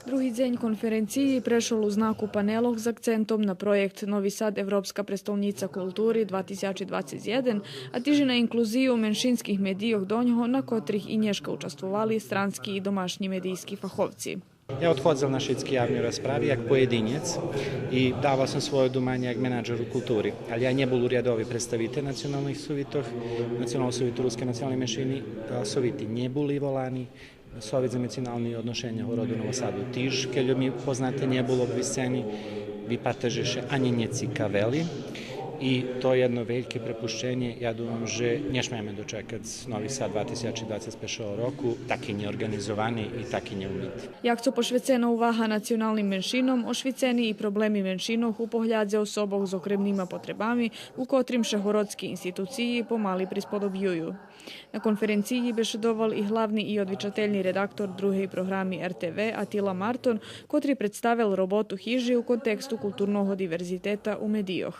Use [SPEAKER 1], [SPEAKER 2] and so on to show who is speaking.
[SPEAKER 1] Druhý deň konferenciji prešol u znaku panelov s akcentom na projekt Novi Sad Evropska prestolnica kulturi 2021, a tiži na inkluziju menšinskih medijoh do njoho, na kotrih i nješka učastvovali stranski i domašnji medijski fahovci.
[SPEAKER 2] Ja odchodzil na všetky javne rozpravy jak pojedinec i dával som svoje dumanje jak menadžer u kulturi. Ali ja nebol uriadový predstaviteľ nacionalnih suvitoh, nacionalnog suvitu ruske nacionalne menšiny, suviti neboli volani, Совет за национални одношення городу Новосаду тиж, keď mi poznate nebolo obviseni, vypartažeše ani necikaveli. I to je jedno veliko prepušćenje. Ja думам, že nesmieme dočekať Novi Sad 2021 roku, taki neorganizovani i taki neumiti.
[SPEAKER 1] Jak co pošvecena uvaha nacionalnim menšinom, ošviceni i problemi menšinov u pohľadze osoboh s okremnima potrebami, u kotrim šehorodski instituciji pomali prispodobjuju. Na konferenciji bešedoval i hlavni i odvičateljni redaktor druhej programi RTV Atila Marton, kotri predstavil robotu hiži u kontekstu kulturnog diverziteta u medijoh.